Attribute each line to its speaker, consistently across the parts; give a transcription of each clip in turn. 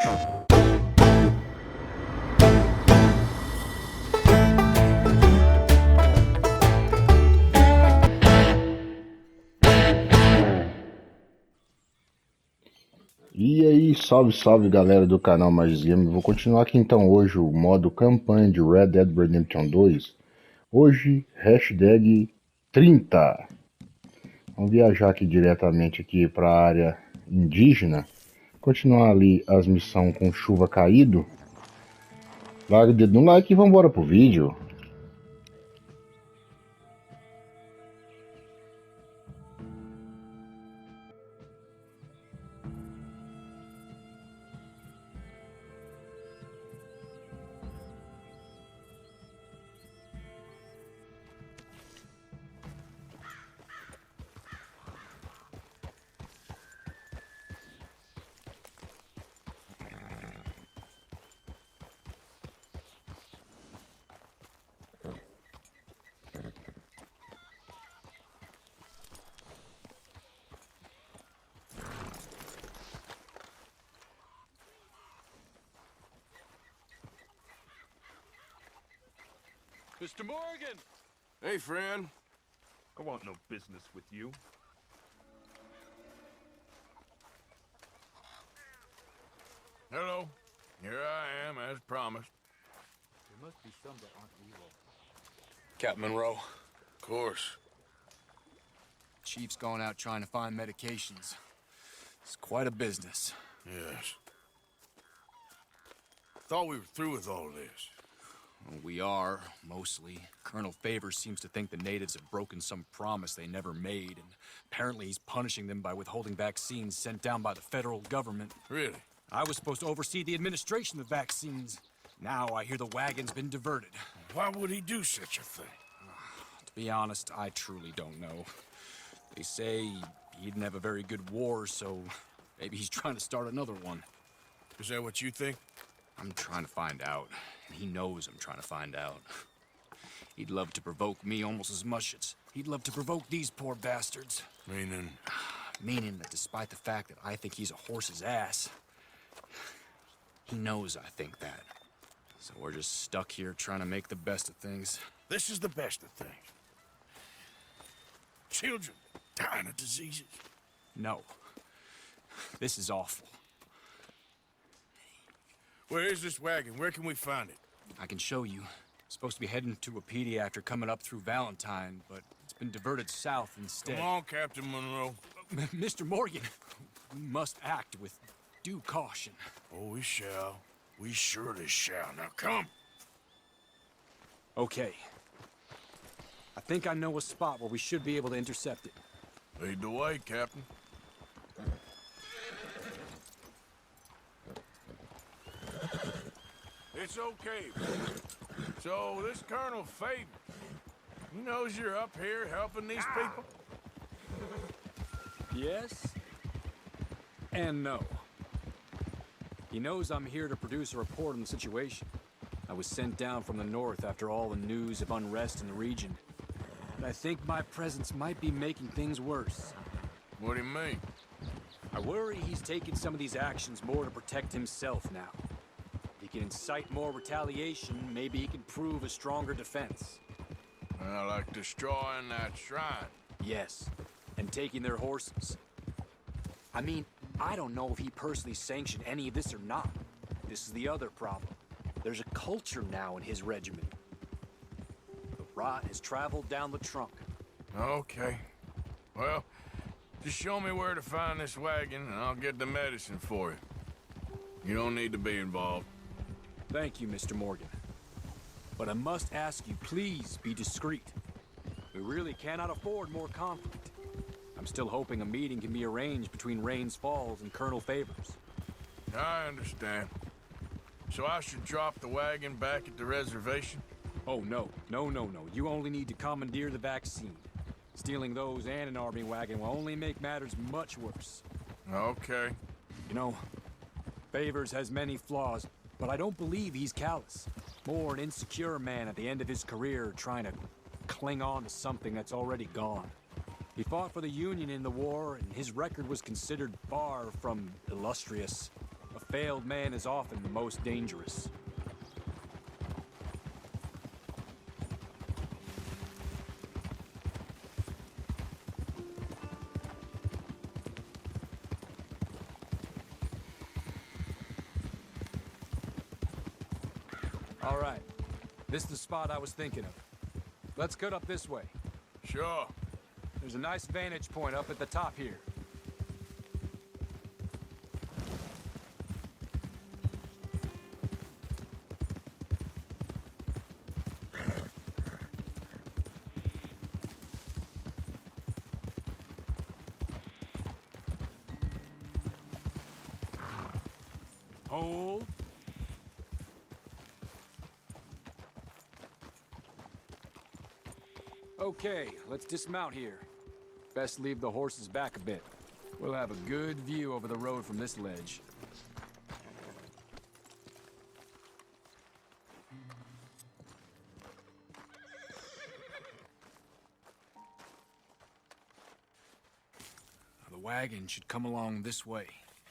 Speaker 1: E aí, salve, salve galera do canal Mais Game. Vou continuar aqui então hoje o modo campanha de Red Dead Redemption 2. Hoje, hashtag 30. Vamos viajar aqui diretamente aqui para a área indígena. Continuar ali as missões com chuva caído. Larga o dedo no like e vamos embora pro vídeo.
Speaker 2: Mr. Morgan!
Speaker 3: Hey, friend.
Speaker 2: I want no business with you.
Speaker 3: Hello. Here I am, as promised.
Speaker 4: There must be some that aren't real.
Speaker 3: Captain Monroe. Of course.
Speaker 4: Chief's going out trying to find medications. It's quite a business.
Speaker 3: Yes. Thought we were through with all this.
Speaker 4: Well, we are, mostly. Colonel Favors seems to think the natives have broken some promise they never made, and apparently he's punishing them by withholding vaccines sent down by the federal government.
Speaker 3: Really?
Speaker 4: I was supposed to oversee the administration of vaccines. Now I hear the wagon's been diverted.
Speaker 3: Why would he do such a thing?
Speaker 4: To be honest, I truly don't know. They say he didn't have a very good war, so maybe he's trying to start another one.
Speaker 3: Is that what you think?
Speaker 4: I'm trying to find out, and he knows I'm trying to find out. He'd love to provoke me almost as much as he'd love to provoke these poor bastards.
Speaker 3: Meaning?
Speaker 4: Meaning that despite the fact that I think he's a horse's ass, he knows I think that. So we're just stuck here trying to make the best of things.
Speaker 3: This is the best of things. Children dying of diseases.
Speaker 4: No. This is awful.
Speaker 3: Where is this wagon? Where can we find it?
Speaker 4: I can show you. It's supposed to be heading to Wapiti after coming up through Valentine, but it's been diverted south instead.
Speaker 3: Come on, Captain Monroe.
Speaker 4: Mr. Morgan, we must act with due caution.
Speaker 3: Oh, we shall. We surely shall. Now come.
Speaker 4: Okay. I think I know a spot where we should be able to intercept it.
Speaker 3: Lead the way, Captain. It's okay. So, this Colonel Favors, he knows you're up here helping these people?
Speaker 4: Yes. And no. He knows I'm here to produce a report on the situation. I was sent down from the north after all the news of unrest in the region. But I think my presence might be making things worse.
Speaker 3: What do you mean?
Speaker 4: I worry he's taking some of these actions more to protect himself now. If he can incite more retaliation, maybe he can prove a stronger defense.
Speaker 3: Like destroying that shrine.
Speaker 4: Yes, and taking their horses. I mean, I don't know if he personally sanctioned any of this or not. This is the other problem. There's a culture now in his regiment. The rot has traveled down the trunk.
Speaker 3: Okay. Well, just show me where to find this wagon, and I'll get the medicine for you. You don't need to be involved.
Speaker 4: Thank you, Mr. Morgan. But I must ask you, please be discreet. We really cannot afford more conflict. I'm still hoping a meeting can be arranged between Rains Falls and Colonel Favors.
Speaker 3: I understand. So I should drop the wagon back at the reservation?
Speaker 4: Oh, no. No. You only need to commandeer the vaccine. Stealing those and an army wagon will only make matters much worse.
Speaker 3: Okay.
Speaker 4: You know, Favors has many flaws, but I don't believe he's callous. More an insecure man at the end of his career trying to cling on to something that's already gone. He fought for the Union in the war, and his record was considered far from illustrious. A failed man is often the most dangerous. All right. This is the spot I was thinking of. Let's cut up this way.
Speaker 3: Sure.
Speaker 4: There's a nice vantage point up at the top here. Hold. Okay, let's dismount here. Best leave the horses back a bit. We'll have a good view over the road from this ledge. The wagon should come along this way.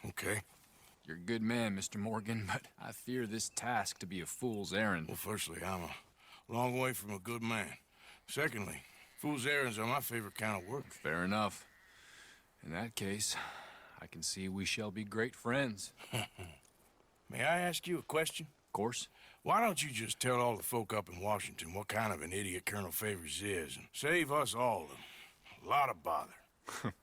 Speaker 3: Okay.
Speaker 4: You're a good man, Mr. Morgan, but I fear this task to be a fool's errand.
Speaker 3: Well, firstly, I'm a long way from a good man. Secondly, fool's errands are my favorite kind of work.
Speaker 4: Fair enough. In that case, I can see we shall be great friends.
Speaker 3: May I ask you a question?
Speaker 4: Of course.
Speaker 3: Why don't you just tell all the folk up in Washington what kind of an idiot Colonel Favors is and save us all a lot of bother?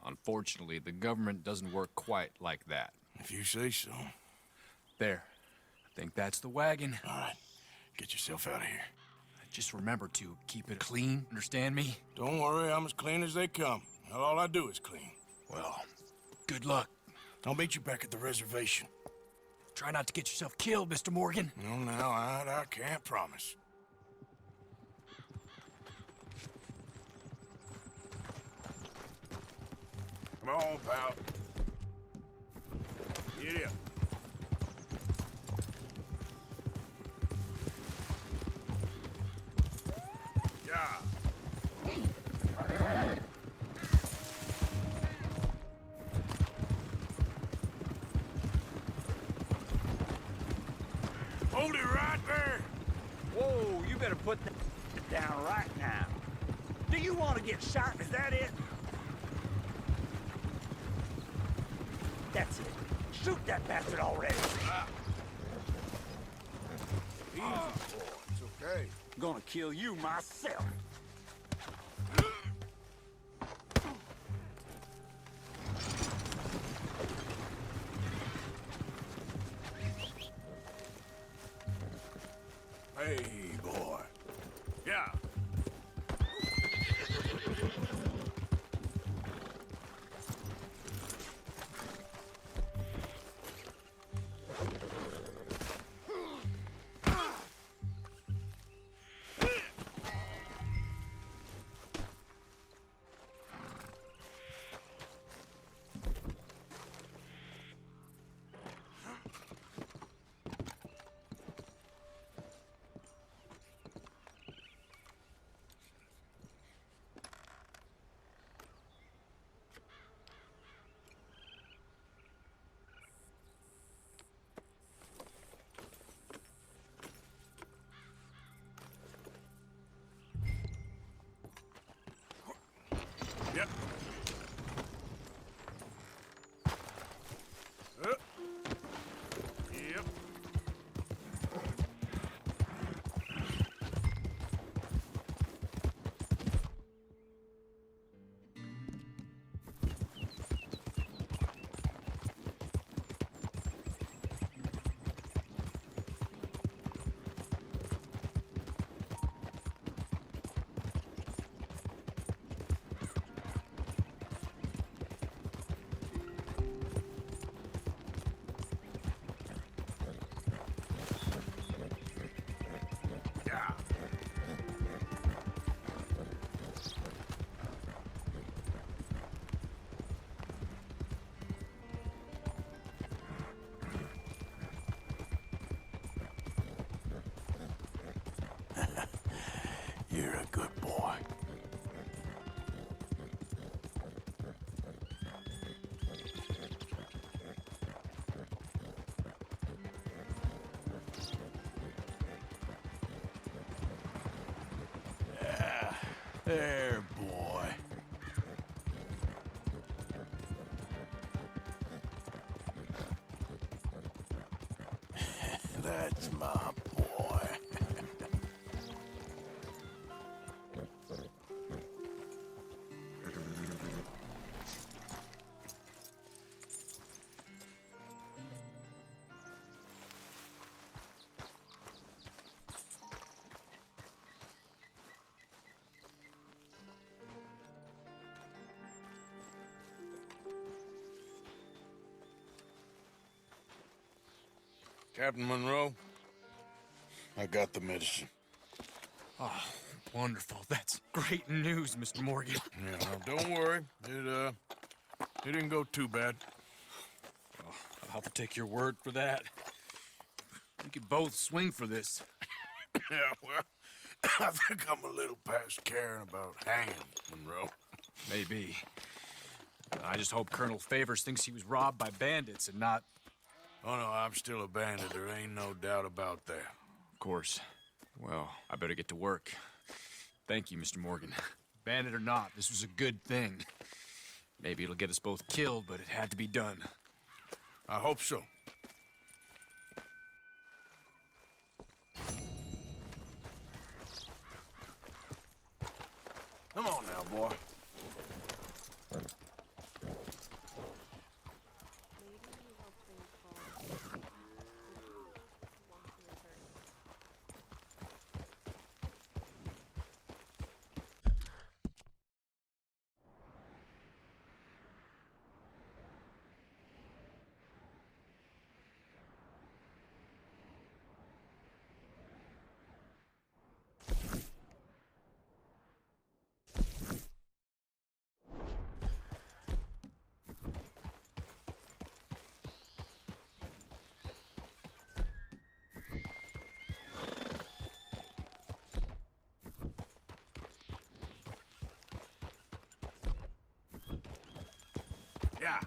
Speaker 4: Unfortunately, the government doesn't work quite like that.
Speaker 3: If you say so.
Speaker 4: There. I think that's the wagon.
Speaker 3: All right. Get yourself out of here.
Speaker 4: Just remember to keep it clean, understand me?
Speaker 3: Don't worry, I'm as clean as they come. Not all I do is clean.
Speaker 4: Well, good luck.
Speaker 3: I'll meet you back at the reservation.
Speaker 4: Try not to get yourself killed, Mr. Morgan.
Speaker 3: No, now, I can't promise. Come on, pal. Get up. Yeah. Hold it right there.
Speaker 5: Whoa, you better put that down right now. Do you want to get shot? Is that it? That's it. Shoot that bastard already.
Speaker 3: Easy, boy. It's okay.
Speaker 5: Gonna kill you myself.
Speaker 3: Hey, boy. Yeah. Yep. Yep. Yeah. You're a good boy. There, boy. That's my boy. Captain Monroe, I got the medicine.
Speaker 4: Oh, wonderful. That's great news, Mr. Morgan.
Speaker 3: Yeah, now, don't worry. It didn't go too bad.
Speaker 4: I'll have to take your word for that. We could both swing for this.
Speaker 3: Yeah, well, I think I'm a little past caring about hanging, Monroe.
Speaker 4: Maybe. I just hope Colonel Favors thinks he was robbed by bandits and not...
Speaker 3: Oh, no, I'm still a bandit. There ain't no doubt about that.
Speaker 4: Of course. Well, I better get to work. Thank you, Mr. Morgan. Bandit or not, this was a good thing. Maybe it'll get us both killed, but it had to be done.
Speaker 3: I hope so. Come on now, boy. Yeah.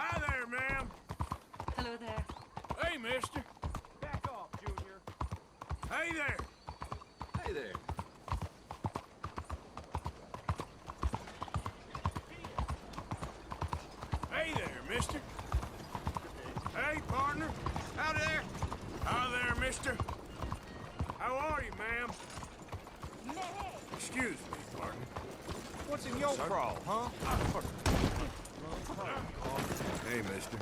Speaker 3: Hi there, ma'am.
Speaker 6: Hello there.
Speaker 3: Hey, mister.
Speaker 5: Back off, Junior.
Speaker 3: Hey there.
Speaker 5: Hey there.
Speaker 3: Hey there, mister. Hey, partner. Howdy there. Hi there, mister. How are you, ma'am? Excuse me, partner.
Speaker 5: What's in your crawl, huh?
Speaker 3: Hey, mister.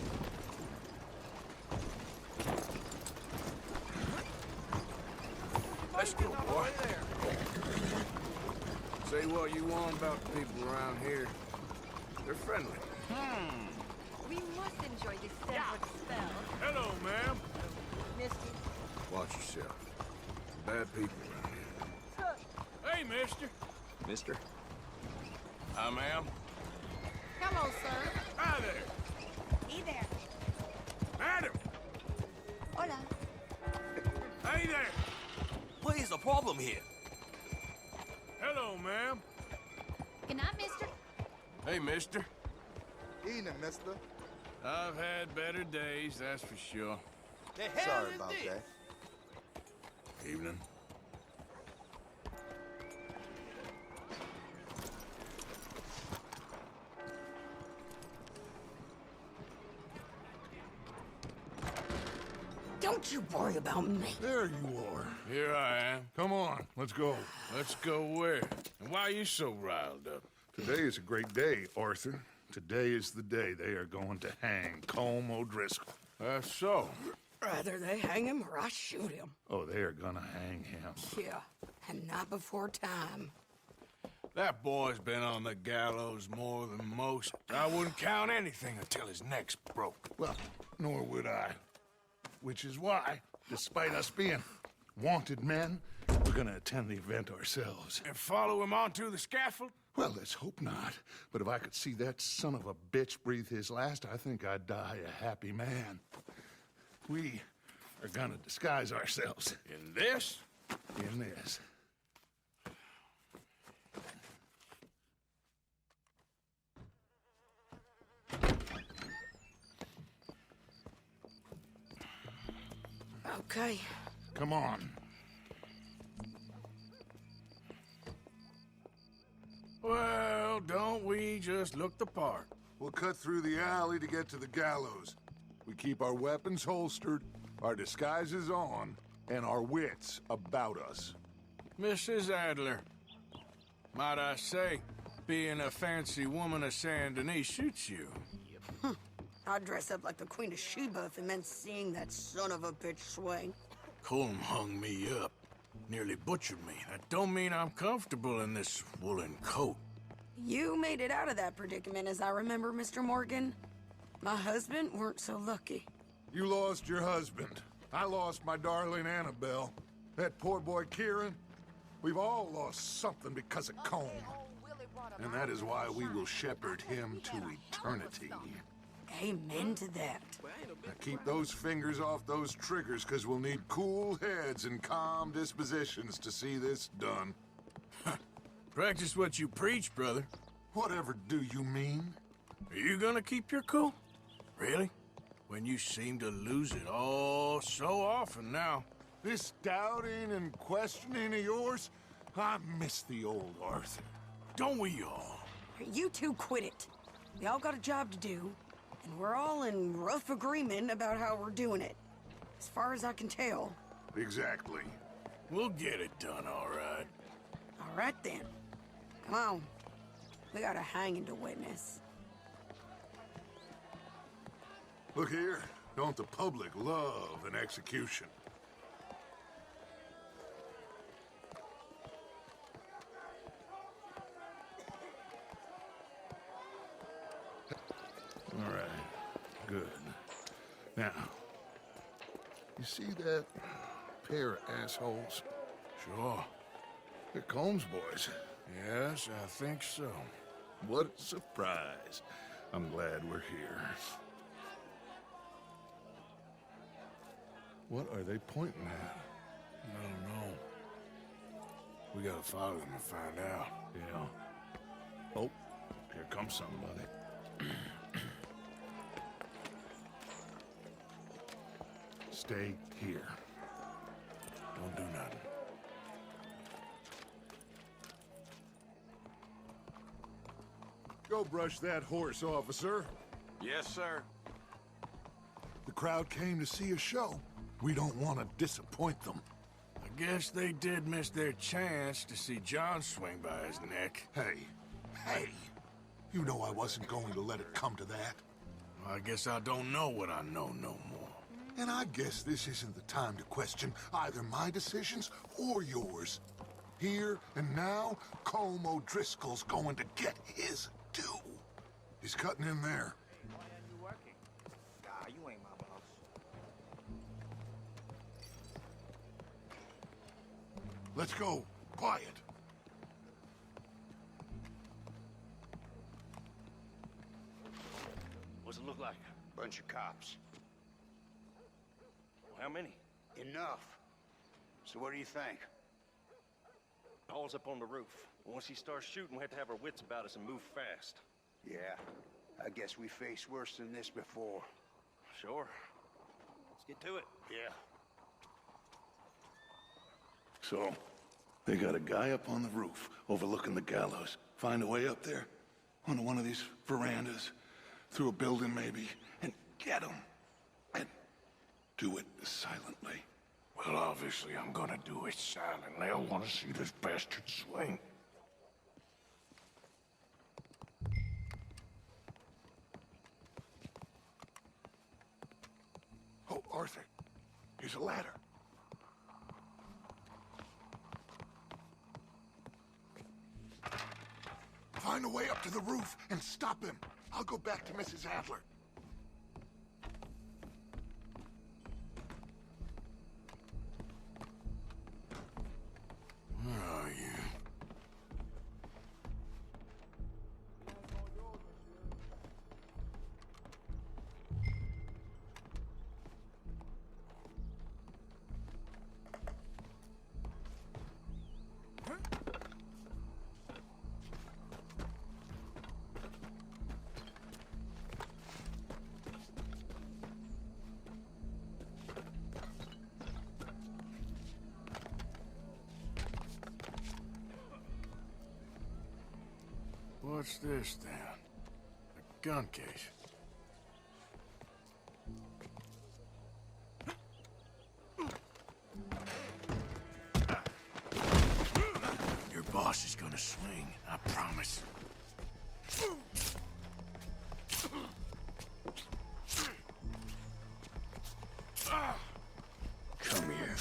Speaker 3: Let's go, boy. Say what you want about the people around here. They're friendly.
Speaker 6: We must enjoy this Stanford spell.
Speaker 3: Hello, ma'am.
Speaker 6: Mister.
Speaker 3: Watch yourself. Bad people around here. Hey, mister.
Speaker 4: Mister?
Speaker 3: Hi, ma'am.
Speaker 6: Come on, sir.
Speaker 3: Hi there.
Speaker 6: Hey there.
Speaker 3: Madam.
Speaker 6: Hola.
Speaker 3: Hey there.
Speaker 5: What is the problem here?
Speaker 3: Hello, ma'am.
Speaker 6: Good night, mister.
Speaker 3: Hey, mister.
Speaker 7: Evening, mister.
Speaker 3: I've had better days, that's for sure.
Speaker 5: The hell
Speaker 7: Sorry
Speaker 5: is
Speaker 7: about
Speaker 5: this?
Speaker 7: that.
Speaker 3: Evening.
Speaker 8: Don't you worry about me.
Speaker 3: There you are. Here I am. Come on, let's go. Let's go where? And why are you so riled up?
Speaker 9: Today is a great day, Arthur. Today is the day they are going to hang Colm O'Driscoll.
Speaker 3: That's so.
Speaker 8: Rather they hang him or I shoot him.
Speaker 9: Oh, they are gonna hang him.
Speaker 8: Yeah, and not before time.
Speaker 3: That boy's been on the gallows more than most. I wouldn't count anything until his neck's broke.
Speaker 9: Well, nor would I. Which is why, despite us being wanted men, we're gonna attend the event ourselves.
Speaker 3: And follow him onto the scaffold?
Speaker 9: Well, let's hope not. But if I could see that son of a bitch breathe his last, I think I'd die a happy man. We are gonna disguise ourselves.
Speaker 3: In this?
Speaker 9: In this.
Speaker 8: Okay.
Speaker 9: Come on.
Speaker 3: Well, don't we just look the part?
Speaker 10: We'll cut through the alley to get to the gallows. We keep our weapons holstered, our disguises on, and our wits about us.
Speaker 3: Mrs. Adler, might I say, being a fancy woman of Saint Denis suits you.
Speaker 8: I'd dress up like the Queen of Sheba if it meant seeing that son of a bitch swing.
Speaker 3: Colm hung me up. Nearly butchered me. That don't mean I'm comfortable in this woolen coat.
Speaker 8: You made it out of that predicament, as I remember, Mr. Morgan. My husband weren't so lucky.
Speaker 10: You lost your husband. I lost my darling Annabelle. That poor boy Kieran. We've all lost something because of Colm. And that is why we will shepherd him to eternity.
Speaker 8: Amen to that.
Speaker 10: Now keep those fingers off those triggers, because we'll need cool heads and calm dispositions to see this done.
Speaker 3: Practice what you preach, brother.
Speaker 10: Whatever do you mean?
Speaker 3: Are you gonna keep your cool? Really? When you seem to lose it all so often now.
Speaker 10: This doubting and questioning of yours, I miss the old Arthur.
Speaker 3: Don't we all?
Speaker 8: You two quit it. We all got a job to do, and we're all in rough agreement about how we're doing it. As far as I can tell.
Speaker 10: Exactly.
Speaker 3: We'll get it done, all right.
Speaker 8: All right, then. Come on. We got a hanging to witness.
Speaker 10: Look here, don't the public love an execution?
Speaker 9: All right, good. Now, you see that pair of assholes?
Speaker 3: Sure.
Speaker 9: They're Colm's boys.
Speaker 3: Yes, I think so.
Speaker 9: What a surprise. I'm glad we're here. What are they pointing at?
Speaker 3: I don't know. We gotta follow them and find out.
Speaker 9: Yeah. Oh, here comes somebody. Stay here.
Speaker 3: Don't do nothing.
Speaker 10: Go brush that horse, officer.
Speaker 5: Yes, sir.
Speaker 10: The crowd came to see a show. We don't want to disappoint them.
Speaker 3: I guess they did miss their chance to see John swing by his neck.
Speaker 10: Hey, you know I wasn't going to let it come to that.
Speaker 3: Well, I guess I don't know what I know no more.
Speaker 10: And I guess this isn't the time to question either my decisions or yours. Here and now, Colm O'Driscoll's going to get his due. He's cutting in there.
Speaker 5: Why aren't you working? Nah, you ain't my boss.
Speaker 10: Let's go. Quiet.
Speaker 11: What's it look like?
Speaker 5: Bunch of cops.
Speaker 11: How many?
Speaker 5: Enough. So what do you think?
Speaker 11: Paul's up on the roof. Once he starts shooting, we have to have our wits about us and move fast.
Speaker 5: Yeah, I guess we faced worse than this before.
Speaker 11: Sure. Let's get to it.
Speaker 5: Yeah.
Speaker 9: So, they got a guy up on the roof overlooking the gallows. Find a way up there, onto one of these verandas, through a building maybe, and get him. And
Speaker 10: Do it silently.
Speaker 3: Well, obviously I'm gonna do it silently. I want to see this bastard swing.
Speaker 10: Oh, Arthur, here's a ladder. Find a way up to the roof and stop him. I'll go back to Mrs. Adler.
Speaker 3: Where are you? What's this, then? A gun case. Your boss is gonna swing, I promise. Come here.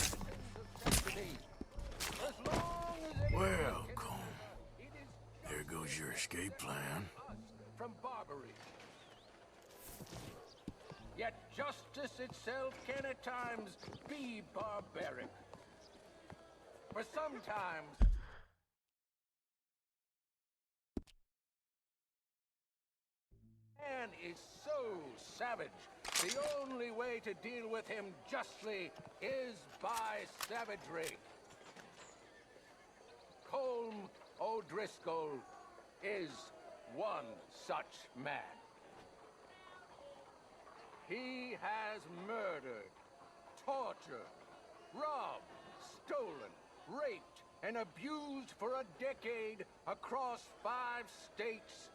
Speaker 3: Well, Colm. There goes your escape plan.
Speaker 5: From Barbary. Yet justice itself can at times be barbaric. For sometimes man is so savage, the only way to deal with him justly is by savagery. Colm O'Driscoll is one such man. He has murdered, tortured, robbed, stolen, raped, and abused for a decade across 5 states,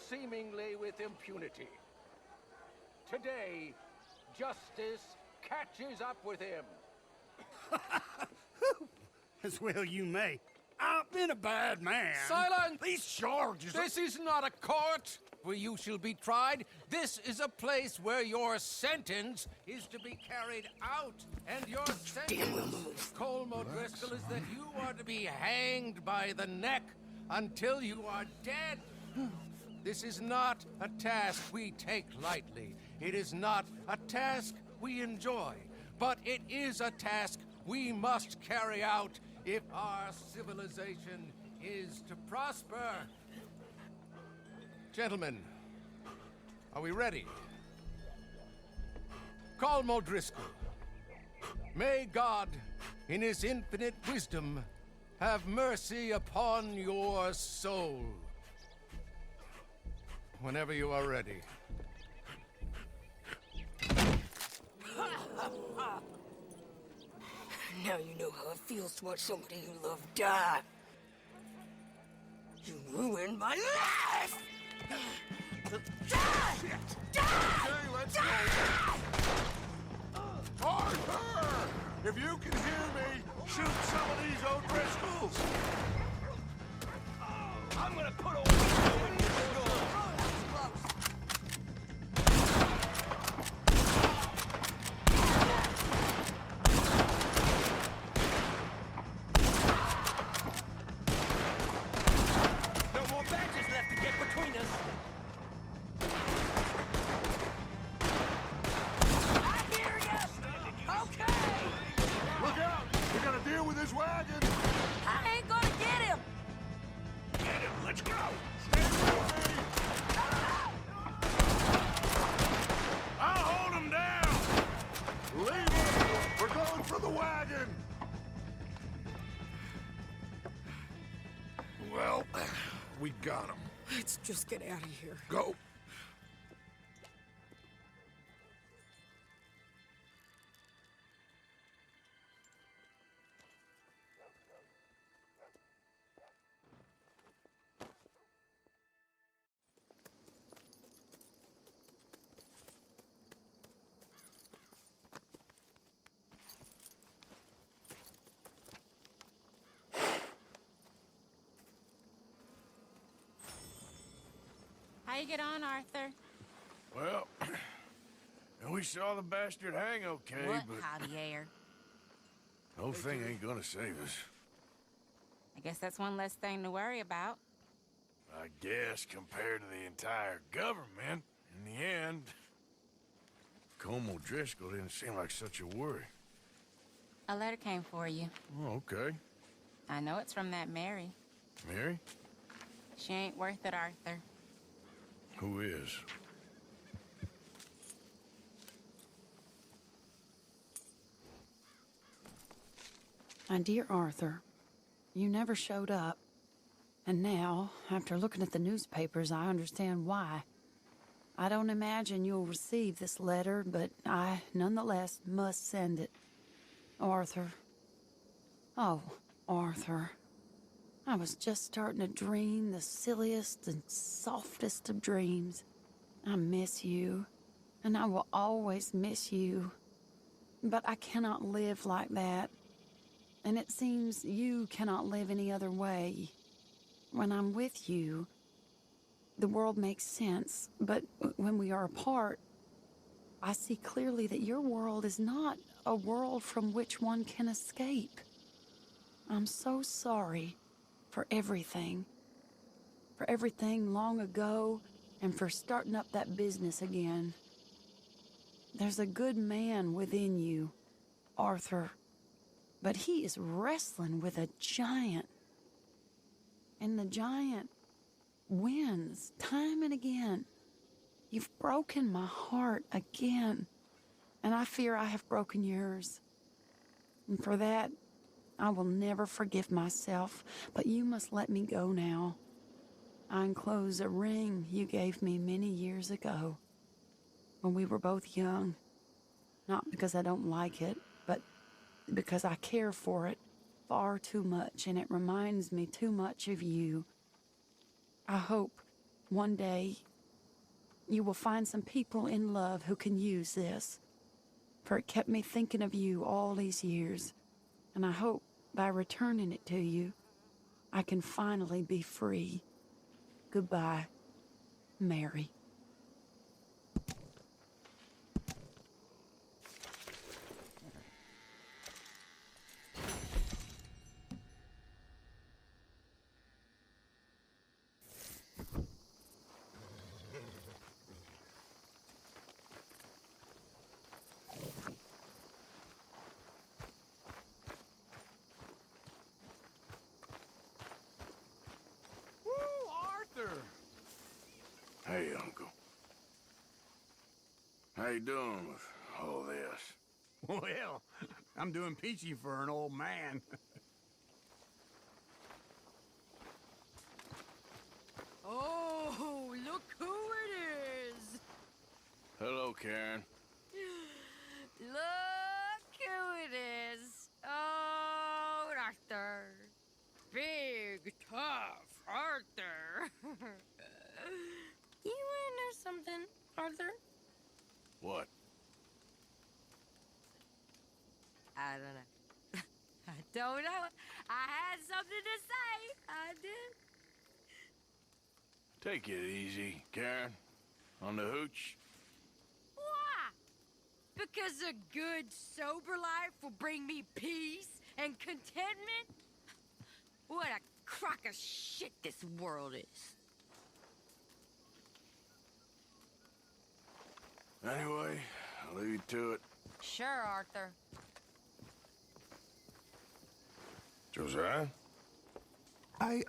Speaker 5: seemingly with impunity. Today, justice catches up with him.
Speaker 12: As well you may. I've been a bad man.
Speaker 5: Silence!
Speaker 12: These charges...
Speaker 5: This is not a court where you shall be tried. This is a place where your sentence is to be carried out. And your sentence, Colm O'Driscoll, is that you are to be hanged by the neck until you are dead. This is not a task we take lightly. It is not a task we enjoy. But it is a task we must carry out if our civilization is to prosper. Gentlemen, are we ready? Colm O'Driscoll, may God, in his infinite wisdom, have mercy upon your soul. Whenever you are ready.
Speaker 8: Now you know how it feels to watch somebody you love die. You ruined my life! Die! Die!
Speaker 10: Okay, let's go. Arthur! If you can hear me, shoot some of these O'Driscolls!
Speaker 5: I'm gonna put a window in your door!
Speaker 10: Well, we got him.
Speaker 8: Let's just get out of here.
Speaker 10: Go.
Speaker 13: you get on, Arthur?
Speaker 3: Well, we saw the bastard hang okay,
Speaker 13: What,
Speaker 3: but
Speaker 13: Javier?
Speaker 3: the whole thing ain't gonna save us.
Speaker 13: I guess that's one less thing to worry about.
Speaker 3: I guess compared to the entire government, in the end, Colm O'Driscoll didn't seem like such a worry.
Speaker 13: A letter came for you.
Speaker 3: Oh, okay.
Speaker 13: I know it's from that Mary.
Speaker 3: Mary?
Speaker 13: She ain't worth it, Arthur.
Speaker 3: Who is?
Speaker 8: My dear Arthur, you never showed up. And now, after looking at the newspapers, I understand why. I don't imagine you'll receive this letter, but I, nonetheless, must send it. Arthur. Oh, Arthur. I was just starting to dream the silliest and softest of dreams. I miss you, and I will always miss you. But I cannot live like that. And it seems you cannot live any other way. When I'm with you, the world makes sense, but when we are apart, I see clearly that your world is not a world from which one can escape. I'm so sorry for everything long ago, and for starting up that business again. There's a good man within you, Arthur, but he is wrestling with a giant. And the giant wins time and again. You've broken my heart again, and I fear I have broken yours. And for that, I will never forgive myself, but you must let me go now. I enclose a ring you gave me many years ago, when we were both young. Not because I don't like it, but because I care for it far too much, and it reminds me too much of you. I hope one day you will find some people in love who can use this, for it kept me thinking of you all these years, and I hope by returning it to you, I can finally be free. Goodbye, Mary.
Speaker 3: Hey, Uncle. How you doing with all this?
Speaker 12: Well, I'm doing peachy for an old man.
Speaker 6: Oh, look who it is!
Speaker 3: Hello, Karen.
Speaker 6: Look who it is! Oh, Arthur. Big, tough Arthur. You wanna know something, Arthur?
Speaker 3: What?
Speaker 6: I don't know. I don't know. I had something to say. I did.
Speaker 3: Take it easy, Karen. On the hooch.
Speaker 6: Why? Because a good, sober life will bring me peace and contentment? What a crock of shit this world is.
Speaker 3: Anyway, I'll leave you to it.
Speaker 6: Sure, Arthur.
Speaker 3: Josiah?
Speaker 14: I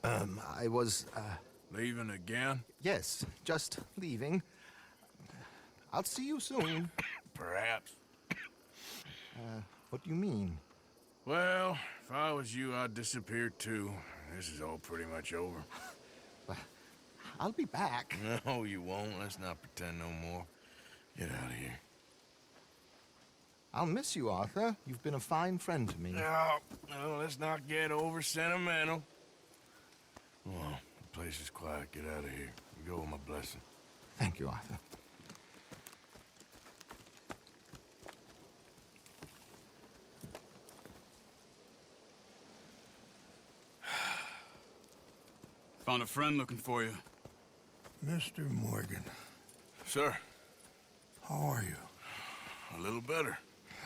Speaker 14: was,
Speaker 3: Leaving again?
Speaker 14: yes, just leaving. I'll see you soon.
Speaker 3: Perhaps.
Speaker 14: What do you mean?
Speaker 3: Well, if I was you, I'd disappear too. This is all pretty much over.
Speaker 14: I'll be back.
Speaker 3: No, you won't. Let's not pretend no more. Get out of here.
Speaker 14: I'll miss you, Arthur. You've been a fine friend to me.
Speaker 3: No, let's not get over sentimental. Well, the place is quiet. Get out of here. You go with my blessing.
Speaker 14: Thank you, Arthur.
Speaker 15: Found a friend looking for you.
Speaker 10: Mr. Morgan.
Speaker 3: Sir.
Speaker 10: How are you?
Speaker 3: A little better.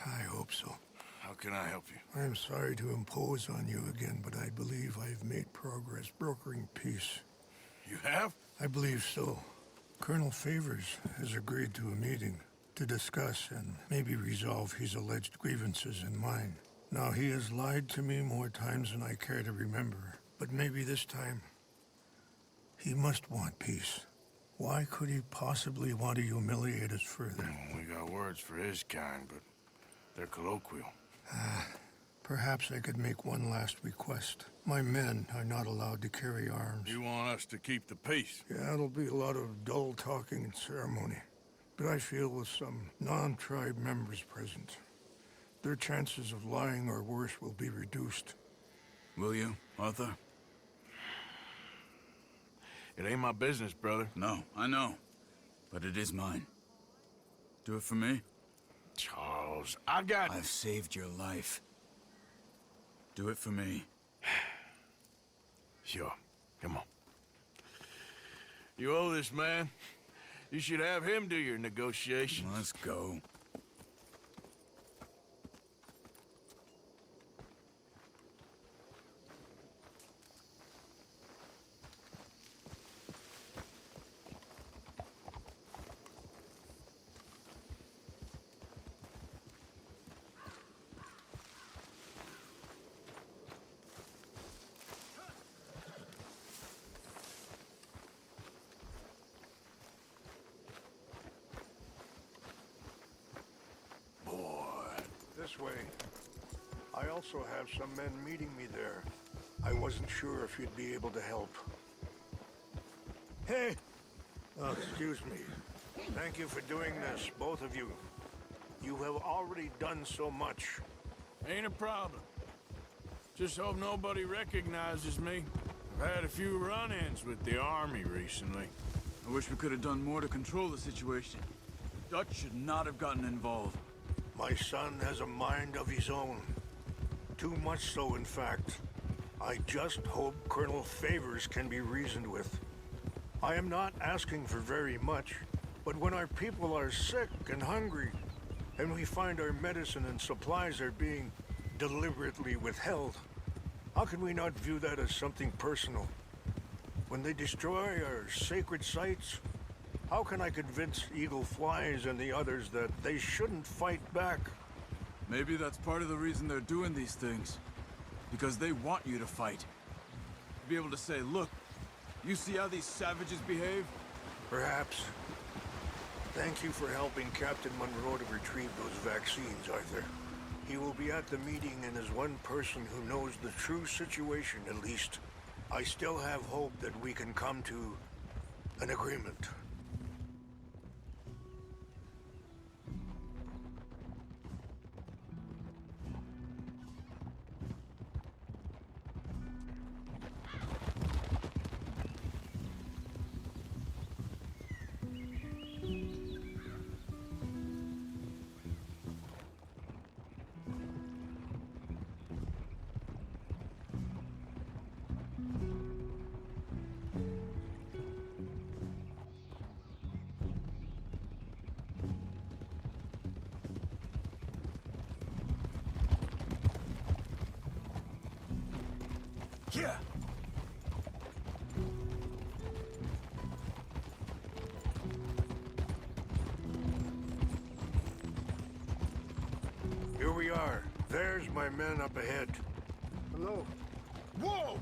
Speaker 10: I hope so.
Speaker 3: How can I help you?
Speaker 10: I'm sorry to impose on you again, but I believe I've made progress brokering peace.
Speaker 3: You have?
Speaker 10: I believe so. Colonel Favors has agreed to a meeting to discuss and maybe resolve his alleged grievances and mine. Now, he has lied to me more times than I care to remember, but maybe this time he must want peace. Why could he possibly want to humiliate us further?
Speaker 3: We got words for his kind, but they're colloquial.
Speaker 10: Perhaps I could make one last request. My men are not allowed to carry arms.
Speaker 3: You want us to keep the peace?
Speaker 10: Yeah, it'll be a lot of dull talking and ceremony. But I feel with some non-tribe members present, their chances of lying or worse will be reduced.
Speaker 14: Will you, Arthur?
Speaker 3: It ain't my business, brother.
Speaker 14: No, I know. But it is mine. Do it for me?
Speaker 3: Charles, I've
Speaker 14: saved your life. Do it for me.
Speaker 3: Sure. Come on. You owe this man. You should have him do your negotiations.
Speaker 14: Let's go.
Speaker 10: This way. I also have some men meeting me there. I wasn't sure if you'd be able to help. Hey! Oh, excuse me. Thank you for doing this, both of you. You have already done so much.
Speaker 3: Ain't a problem. Just hope nobody recognizes me. I've had a few run-ins with the army recently.
Speaker 14: I wish we could have done more to control the situation. Dutch should not have gotten involved.
Speaker 10: My son has a mind of his own. Too much so, in fact. I just hope Colonel Favors can be reasoned with. I am not asking for very much, but when our people are sick and hungry, and we find our medicine and supplies are being deliberately withheld, how can we not view that as something personal? When they destroy our sacred sites, how can I convince Eagle Flies and the others that they shouldn't fight back?
Speaker 14: Maybe that's part of the reason they're doing these things. Because they want you to fight. Be able to say, look, you see how these savages behave?
Speaker 10: Perhaps. Thank you for helping Captain Monroe to retrieve those vaccines, Arthur. He will be at the meeting and is one person who knows the true situation, at least. I still have hope that we can come to an agreement.
Speaker 14: Yeah.
Speaker 10: Here we are. There's my men up ahead. Hello. Whoa!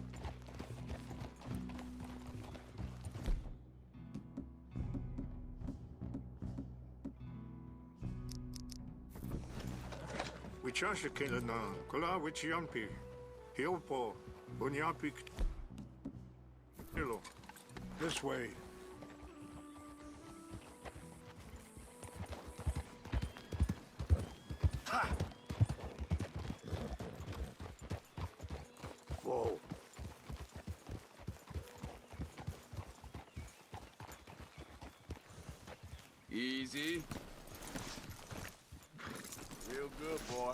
Speaker 10: Wichasha Kelana, Kola Wichiampi, Hiopo, Bunyapi. This way. Ha! Whoa.
Speaker 14: Easy.
Speaker 3: Real good, boy.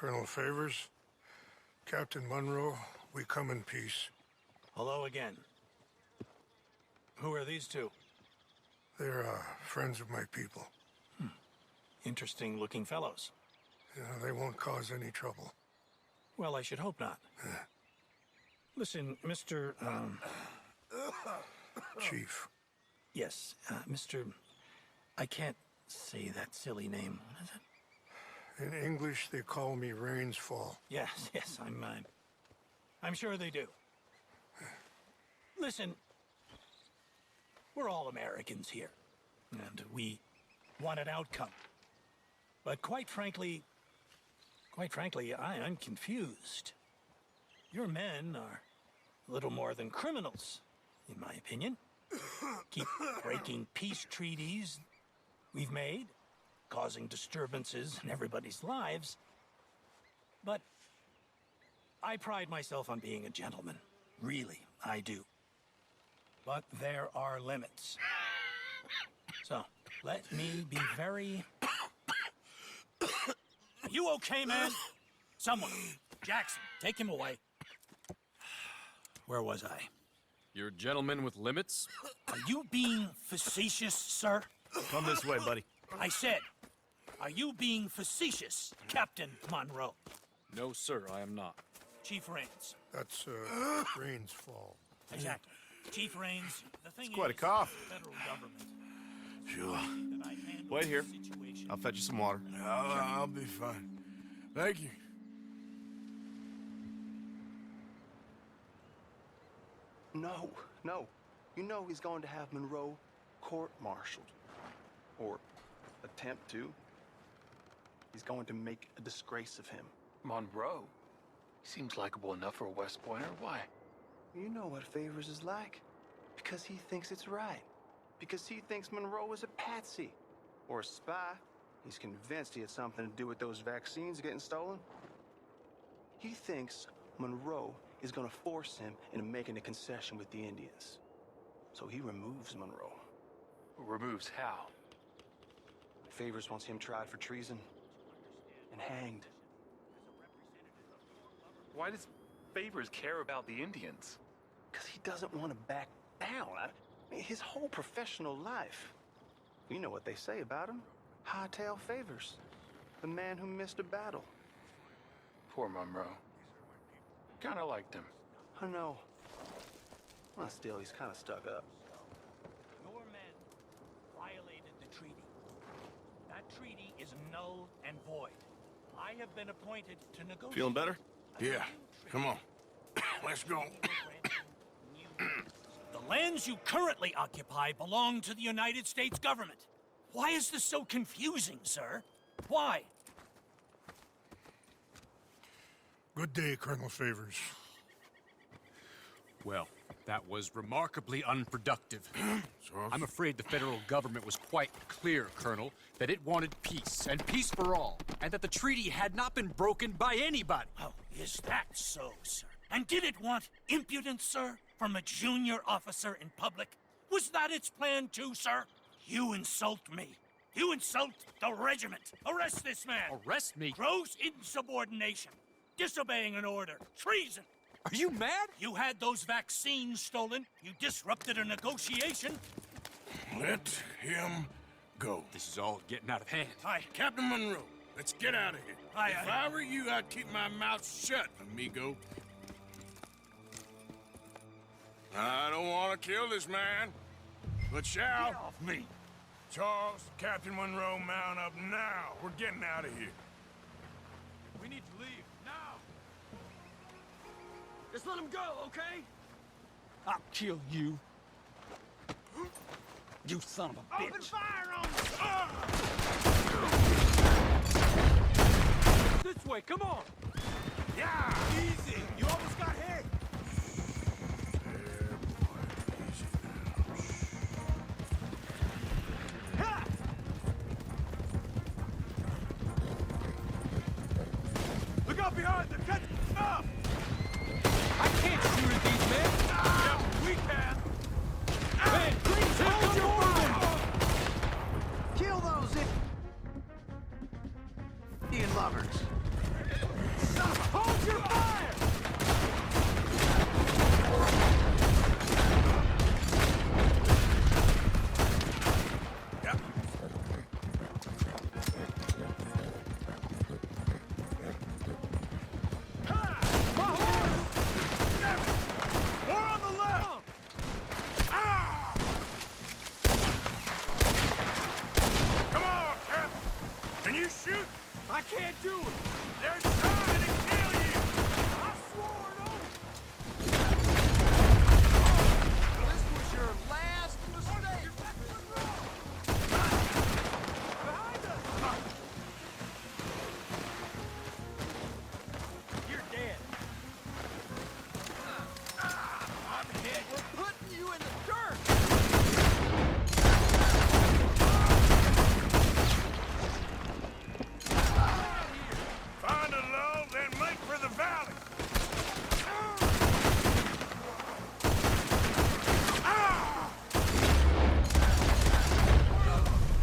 Speaker 10: Colonel Favors. Captain Monroe, we come in peace.
Speaker 12: Hello again. Who are these two?
Speaker 10: They're friends of my people.
Speaker 12: Interesting looking fellows.
Speaker 10: Yeah, they won't cause any trouble.
Speaker 12: Well, I should hope not. Listen, Mr.
Speaker 10: Chief.
Speaker 12: Yes, Mr. I can't say that silly name. What is it?
Speaker 10: In English, they call me Rains Fall.
Speaker 12: Yes, I'm sure they do. Listen, we're all Americans here, and we want an outcome. But quite frankly, I'm confused. Your men are a little more than criminals, in my opinion. Keep breaking peace treaties we've made, causing disturbances in everybody's lives. But I pride myself on being a gentleman. Really, I do. But there are limits. So, let me be very... Are you okay, man? Someone. Jackson, take him away. Where was I?
Speaker 4: You're a gentleman with limits?
Speaker 12: Are you being facetious, sir?
Speaker 14: Come this way, buddy.
Speaker 12: I said, are you being facetious, Captain Monroe?
Speaker 4: No, sir, I am not.
Speaker 12: Chief Rains.
Speaker 10: That's, Rains Fall.
Speaker 12: Exactly. Chief Rains, the thing
Speaker 14: It's quite a
Speaker 12: is,
Speaker 14: cough.
Speaker 12: the federal government.
Speaker 14: Sure.
Speaker 12: that I've handled
Speaker 14: Wait here.
Speaker 12: the situation.
Speaker 14: I'll fetch you some water.
Speaker 3: I'll be fine. Thank you.
Speaker 15: No. You know he's going to have Monroe court-martialed. Or attempt to. He's going to make a disgrace of him.
Speaker 16: Monroe? He seems likable enough for a West Pointer. Why?
Speaker 15: You know what Favors is like. Because he thinks it's right. Because he thinks Monroe is a patsy. Or a spy. He's convinced he had something to do with those vaccines getting stolen. He thinks Monroe is gonna force him into making a concession with the Indians. So he removes Monroe.
Speaker 16: Removes how?
Speaker 15: Favors wants him tried for treason and hanged.
Speaker 16: Why does Favors care about the Indians?
Speaker 15: Because he doesn't want to back down. His whole professional life. You know what they say about him. Hightail Favors. The man who missed a battle.
Speaker 16: Poor Monroe. Kinda liked him.
Speaker 15: I know. Well, still, he's kind of stuck up.
Speaker 12: Your men violated the treaty. That treaty is null and void. I have been appointed to negotiate.
Speaker 14: Feeling better?
Speaker 3: Yeah. Come on. Let's go.
Speaker 12: The lands you currently occupy belong to the United States government. Why is this so confusing, sir? Why?
Speaker 10: Good day, Colonel Favors.
Speaker 4: Well, that was remarkably unproductive. I'm afraid the federal government was quite clear, Colonel, that it wanted peace, and peace for all, and that the treaty had not been broken by anybody.
Speaker 12: Oh, is that so, sir? And did it want impudence, sir, from a junior officer in public? Was that its plan too, sir? You insult me. You insult the regiment. Arrest this man.
Speaker 4: Arrest me?
Speaker 12: Gross insubordination. Disobeying an order. Treason.
Speaker 4: Are you mad?
Speaker 12: You had those vaccines stolen. You disrupted a negotiation.
Speaker 3: Let him go.
Speaker 4: This is all getting out of hand.
Speaker 12: Aye.
Speaker 3: Captain Monroe, let's get out of here.
Speaker 12: Aye,
Speaker 3: If
Speaker 12: aye.
Speaker 3: I were you, I'd keep my mouth shut, amigo. I don't want to kill this man, but shall.
Speaker 12: Get off me.
Speaker 3: Charles, Captain Monroe, mount up now. We're getting out of here.
Speaker 14: We need to leave now.
Speaker 5: Just let him go, okay?
Speaker 12: I'll kill you. You son of a bitch.
Speaker 5: Open fire on him!
Speaker 14: This way, come on.
Speaker 3: Yeah!
Speaker 14: Easy. You almost got hit.
Speaker 5: Ha!
Speaker 14: Look out behind them. Catch up.
Speaker 4: I can't shoot at these men.
Speaker 14: Yep, we can.
Speaker 4: Man, please hold your fire.
Speaker 15: Kill those Indian lovers.
Speaker 3: do it! They're trying to kill you! I swore an oath!
Speaker 5: This was your last mistake.
Speaker 3: Behind us!
Speaker 5: You're dead. I'm hit. We're putting you in the dirt.
Speaker 3: Find a lull, then make for the valley!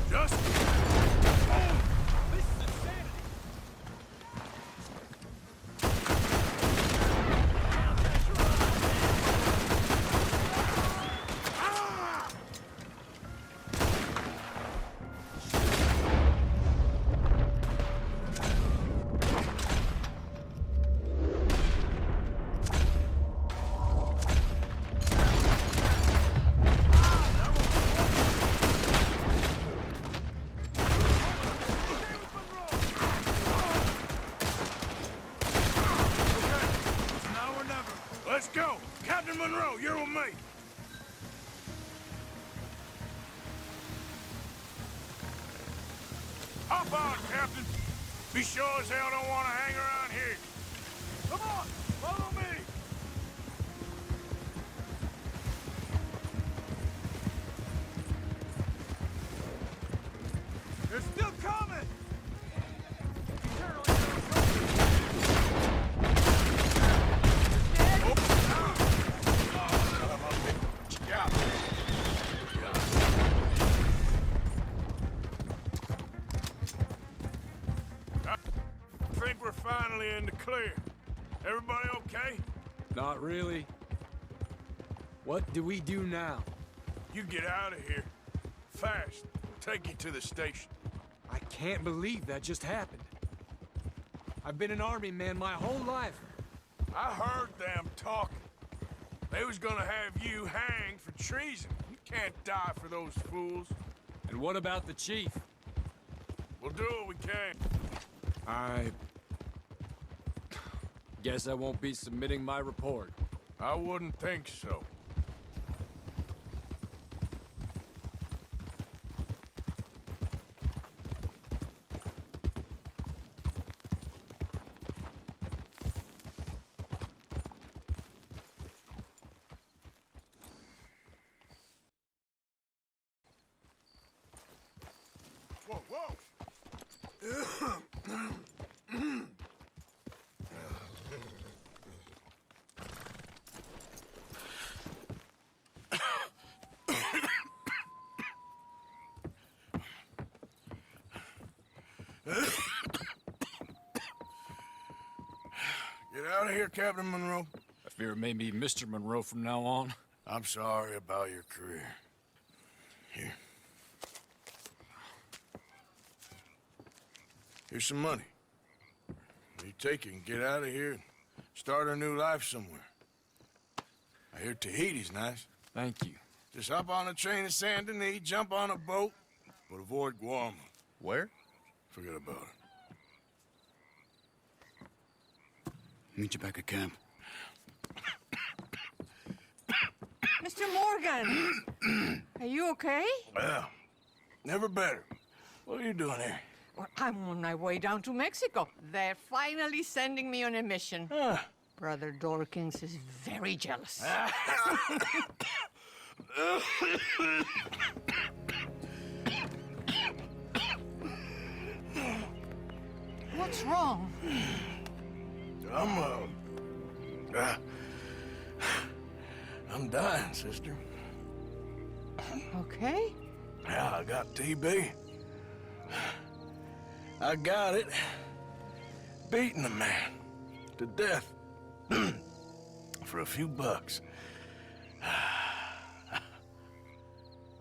Speaker 3: Just...
Speaker 5: This is insanity.
Speaker 3: Now or never. Let's go! Captain Monroe, you're with me! Hop on, Captain! Be sure as hell don't want to hang around here. Come on, follow me! They're still coming! I think we're finally in the clear. Everybody okay?
Speaker 4: Not really. What do we do now?
Speaker 3: You get out of here. Fast. Take you to the station.
Speaker 4: I can't believe that just happened. I've been an army man my whole life.
Speaker 3: I heard them talking. They was gonna have you hanged for treason. You can't die for those fools.
Speaker 4: And what about the chief?
Speaker 3: We'll do what we can.
Speaker 4: I guess I won't be submitting my report.
Speaker 3: I wouldn't think so. Whoa, whoa! Get out of here, Captain Monroe.
Speaker 4: I fear it may be Mr. Monroe from now on.
Speaker 3: I'm sorry about your career. Here. Here's some money. You take it and get out of here and start a new life somewhere. I hear Tahiti's nice.
Speaker 4: Thank you.
Speaker 3: Just hop on a train to Saint Denis, jump on a boat, but avoid Guarma.
Speaker 14: Where?
Speaker 3: Forget about it.
Speaker 14: Meet you back at camp.
Speaker 17: Mr. Morgan! Are you okay?
Speaker 3: Well, never better. What are you doing here?
Speaker 17: Well, I'm on my way down to Mexico. They're finally sending me on a mission. Brother Dorkins is very jealous. What's wrong?
Speaker 3: I'm dying, sister.
Speaker 17: Okay.
Speaker 3: Yeah, I got TB. I got it. Beating a man to death for a few bucks.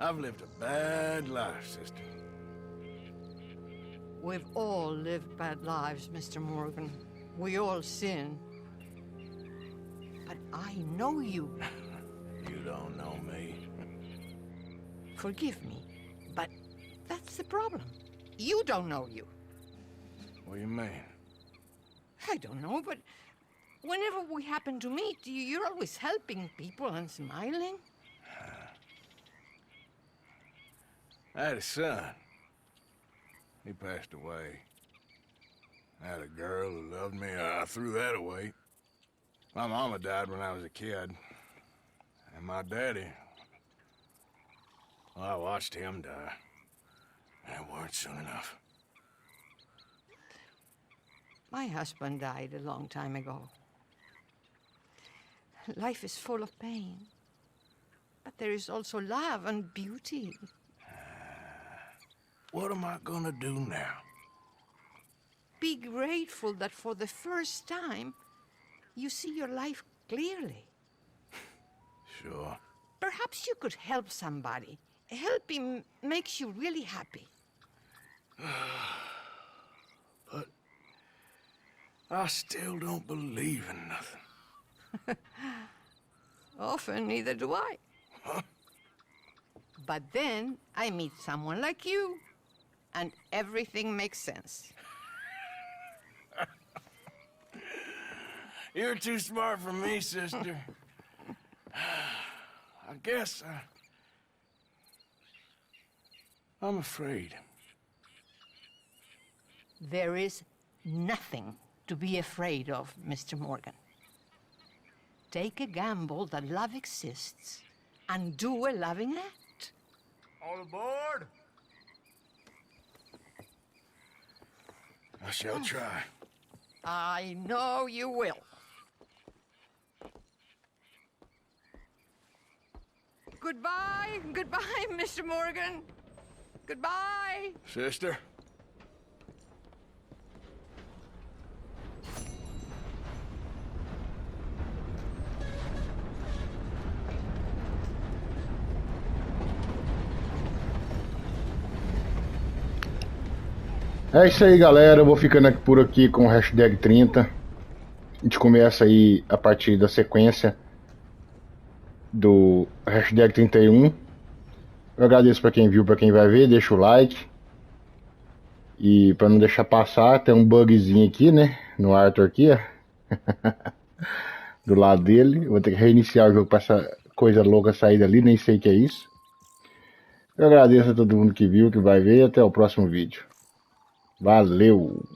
Speaker 3: I've lived a bad life, sister.
Speaker 17: We've all lived bad lives, Mr. Morgan. We all sin. But I know you.
Speaker 3: You don't know me.
Speaker 17: Forgive me, but that's the problem. You don't know you.
Speaker 3: What do you mean?
Speaker 17: I don't know, but whenever we happen to meet, you're always helping people and smiling.
Speaker 3: I had a son. He passed away. I had a girl who loved me. I threw that away. My mama died when I was a kid. And my daddy... well, I watched him die. And it weren't soon enough.
Speaker 17: My husband died a long time ago. Life is full of pain. But there is also love and beauty.
Speaker 3: What am I gonna do now?
Speaker 17: Be grateful that for the first time, you see your life clearly.
Speaker 3: Sure.
Speaker 17: Perhaps you could help somebody. Helping makes you really happy.
Speaker 3: But I still don't believe in nothing.
Speaker 17: Often, neither do I.
Speaker 3: Huh?
Speaker 17: But then I meet someone like you, and everything makes sense.
Speaker 3: You're too smart for me, sister. I guess I'm afraid.
Speaker 17: There is nothing to be afraid of, Mr. Morgan. Take a gamble that love exists and do a loving act.
Speaker 3: All aboard! I shall try.
Speaker 17: I know you will. Goodbye, goodbye, Mr. Morgan. Goodbye.
Speaker 3: Sister?
Speaker 1: É isso aí, galera. Eu vou ficando por aqui com o hashtag 30. A gente começa aí a partir da sequência do hashtag 31. Eu agradeço para quem viu, para quem vai ver, deixa o like. E para não deixar passar, tem um bugzinho aqui, né? No Arthur aqui, ó. Do lado dele. Eu vou ter que reiniciar o jogo para essa coisa louca sair dali, nem sei o que é isso. Eu agradeço a todo mundo que viu, que vai ver, e até o próximo vídeo. Valeu!